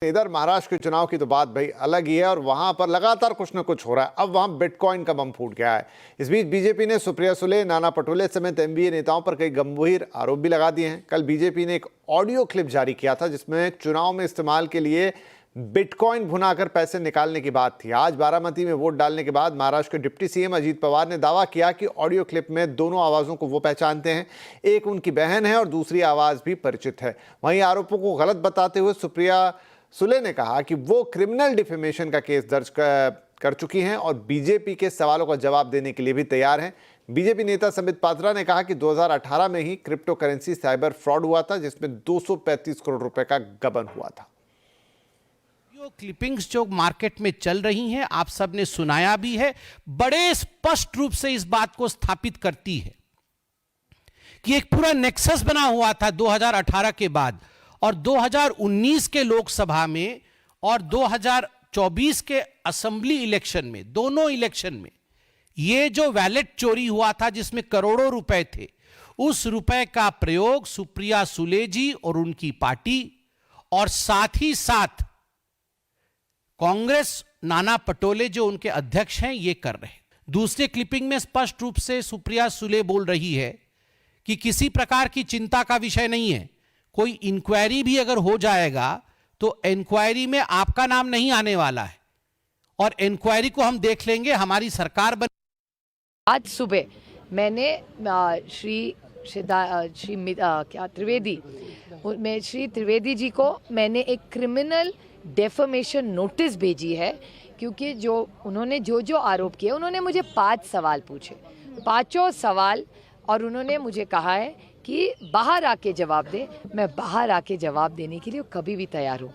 इधर महाराष्ट्र के चुनाव की तो बात भाई अलग ही है और वहां पर लगातार कुछ न कुछ हो रहा है। अब वहां बिटकॉइन का बम फूट गया है। इस बीच बीजेपी ने सुप्रिया सुले, नाना पटोले समेत एमबीए नेताओं पर कई गंभीर आरोप भी लगा दिए हैं। कल बीजेपी ने एक ऑडियो क्लिप जारी किया था जिसमें चुनाव में इस्तेमाल के लिए बिटकॉइन भुनाकर पैसे निकालने की बात थी। आज बारामती में वोट डालने के बाद महाराष्ट्र के डिप्टी सीएम अजीत पवार ने दावा किया कि ऑडियो क्लिप में दोनों आवाज़ों को वो पहचानते हैं, एक उनकी बहन है और दूसरी आवाज़ भी परिचित है। वहीं आरोपों को गलत बताते हुए सुप्रिया सुले ने कहा कि वो क्रिमिनल डिफेमेशन का केस दर्ज कर चुकी हैं और बीजेपी के सवालों का जवाब देने के लिए भी तैयार हैं। बीजेपी नेता संबित पात्रा ने कहा कि 2018 में ही क्रिप्टो करेंसी साइबर फ्रॉड हुआ था जिसमें 235 करोड़ रुपए का गबन हुआ था। क्लिपिंग्स जो मार्केट में चल रही हैं, आप सबने सुनाया भी है, बड़े स्पष्ट रूप से इस बात को स्थापित करती है कि एक पूरा नेक्सस बना हुआ था 2018 के बाद और 2019 के लोकसभा में और 2024 के असेंबली इलेक्शन में, दोनों इलेक्शन में ये जो वैलेट चोरी हुआ था जिसमें करोड़ों रुपए थे, उस रुपए का प्रयोग सुप्रिया सुले जी और उनकी पार्टी और साथ ही साथ कांग्रेस नाना पटोले जो उनके अध्यक्ष हैं ये कर रहे हैं। दूसरे क्लिपिंग में स्पष्ट रूप से सुप्रिया सुले बोल रही है कि किसी प्रकार की चिंता का विषय नहीं है, कोई इंक्वायरी भी अगर हो जाएगा तो इंक्वायरी में आपका नाम नहीं आने वाला है और इंक्वायरी को हम देख लेंगे, हमारी सरकार बन। आज सुबह मैंने श्री त्रिवेदी जी को मैंने एक क्रिमिनल डेफमेशन नोटिस भेजी है, क्योंकि जो उन्होंने जो आरोप किए, उन्होंने मुझे 5 सवाल पूछे, 5 सवाल, और उन्होंने मुझे कहा है कि बाहर आके जवाब दे। मैं बाहर आके जवाब देने के लिए कभी भी तैयार हूँ।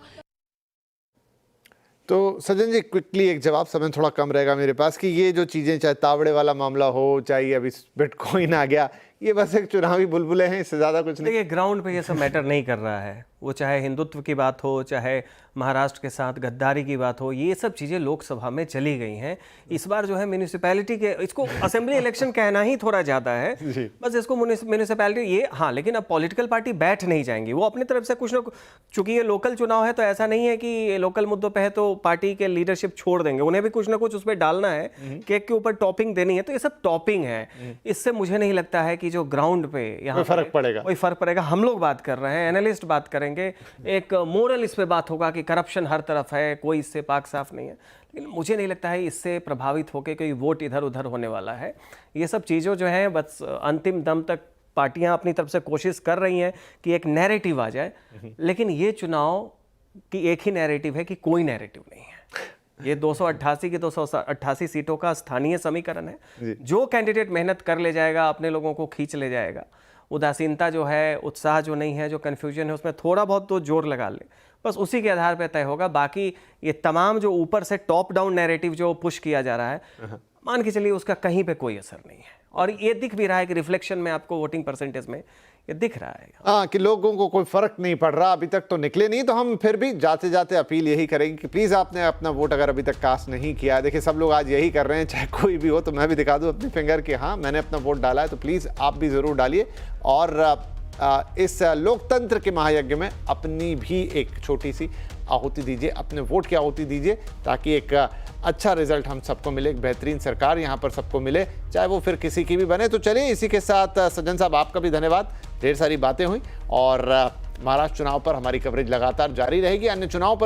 तो सज्जन जी, क्विकली एक जवाब, समय थोड़ा कम रहेगा मेरे पास, कि ये जो चीज़ें, चाहे तावड़े वाला मामला हो, चाहे अभी बिटकॉइन आ गया, ये बस एक चुनावी बुलबुले हैं, इससे ज़्यादा कुछ नहीं। देखिए, ग्राउंड पे ये सब मैटर नहीं कर रहा है। वो चाहे हिंदुत्व की बात हो, चाहे महाराष्ट्र के साथ गद्दारी की बात हो, ये सब चीज़ें लोकसभा में चली गई हैं। इस बार जो है म्यूनिसिपैलिटी के, इसको असेंबली इलेक्शन कहना ही थोड़ा ज़्यादा है, बस इसको म्यूनिसिपैलिटी ये। हाँ, लेकिन अब पॉलिटिकल पार्टी बैठ नहीं जाएंगी, वो अपनी तरफ से कुछ ना कुछ, चूंकि ये लोकल चुनाव है तो ऐसा नहीं है कि लोकल मुद्दों पर है तो पार्टी के लीडरशिप छोड़ देंगे, उन्हें भी कुछ ना कुछ उस पर डालना है, केक के ऊपर टॉपिंग देनी है, तो ये सब टॉपिंग है। इससे मुझे नहीं लगता है कि जो ग्राउंड पे यहाँ फर्क पड़ेगा, कोई फर्क पड़ेगा। हम लोग बात कर रहे हैं, एनालिस्ट बात करेंगे, एक मोरल इस पे बात होगा कि करप्शन हर तरफ है, कोई इससे पाक साफ नहीं है, लेकिन मुझे नहीं लगता है इससे प्रभावित होकर कोई वोट इधर उधर होने वाला है। ये सब चीज़ों जो है बस अंतिम दम तक पार्टियां अपनी तरफ से कोशिश कर रही हैं कि एक नैरेटिव आ जाए, लेकिन ये चुनाव की एक ही नैरेटिव है कि कोई नैरेटिव नहीं है। ये 288 की 288 सीटों का स्थानीय समीकरण है। जो कैंडिडेट मेहनत कर ले जाएगा, अपने लोगों को खींच ले जाएगा, उदासीनता जो है, उत्साह जो नहीं है, जो कन्फ्यूजन है, उसमें थोड़ा बहुत तो जोर लगा ले, बस उसी के आधार पर तय होगा। बाकी ये तमाम जो ऊपर से टॉप डाउन नैरेटिव जो पुश किया जा रहा है, मान के चलिए उसका कहीं पे कोई असर नहीं है। और ये दिख भी रहा है कि रिफ्लेक्शन में आपको वोटिंग परसेंटेज में ये दिख रहा है, हाँ, कि लोगों को कोई फर्क नहीं पड़ रहा। अभी तक तो निकले नहीं, तो हम फिर भी जाते जाते अपील यही करेंगे कि प्लीज़ आपने अपना वोट अगर अभी तक कास्ट नहीं किया, देखिए सब लोग आज यही कर रहे हैं, चाहे कोई भी हो, तो मैं भी दिखा दूं अपनी फिंगर कि हाँ मैंने अपना वोट डाला है, तो प्लीज़ आप भी ज़रूर डालिए और इस लोकतंत्र के महायज्ञ में अपनी भी एक छोटी सी आहुति दीजिए, अपने वोट की आहुति दीजिए, ताकि एक अच्छा रिजल्ट हम सबको मिले, एक बेहतरीन सरकार यहाँ पर सबको मिले, चाहे वो फिर किसी की भी बने। तो चलिए, इसी के साथ सज्जन साहब आपका भी धन्यवाद, ढेर सारी बातें हुई और महाराष्ट्र चुनाव पर हमारी कवरेज लगातार जारी रहेगी, अन्य चुनाव पर